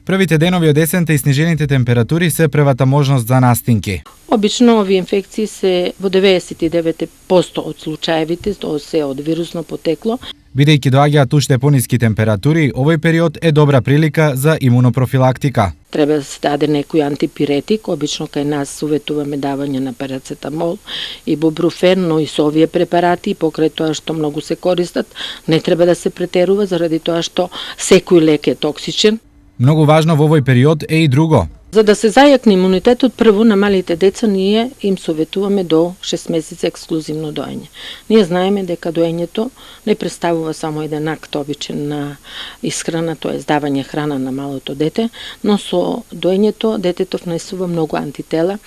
Првите денови од есента и снижените температури се првата можност за настинки. Обично овие инфекции се во 99% од случаевите, тоа се од вирусно потекло. Бидејќи доаѓаат уште пониски температури, овој период е добра прилика за имунопрофилактика. Треба да се даде некој антипиретик, обично кај нас советуваме давање на парацетамол и бубруфен, но и со овие препарати, покрај тоа што многу се користат, не треба да се претерува заради тоа што секој лек е токсичен. Многу важно во овој период е и друго. За да се зајакне имунитетот, прво на малите деца ние им советуваме до 6 месеци ексклузивно доење. Ние знаеме дека доењето не представува само еден акт обичен на исхрана, тоа е давање храна на малото дете, но со доењето детето внесува многу антитела,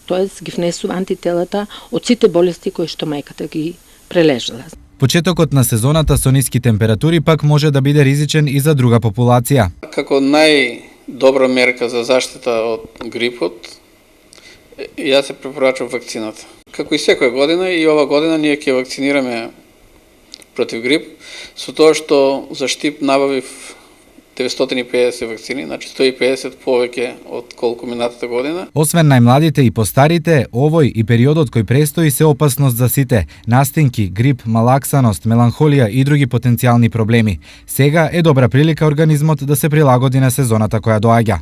тоест ги внесува антителата од сите болести кои што мајката ги прележала. Почетокот на сезоната со ниски температури пак може да биде ризичен и за друга популација. Како добра мерка за заштита од грипот, ја се препорачува вакцината. Како и секоја година, и ова година ние ќе вакцинираме против грип, со тоа што за штип набавив 950 вакцини, значи 150 повеќе од колку минатата година. Освен најмладите и постарите, овој и периодот кој престои се опасност за сите: настинки, грип, малаксаност, меланхолија и други потенцијални проблеми. Сега е добра прилика организмот да се прилагоди на сезоната која доаѓа.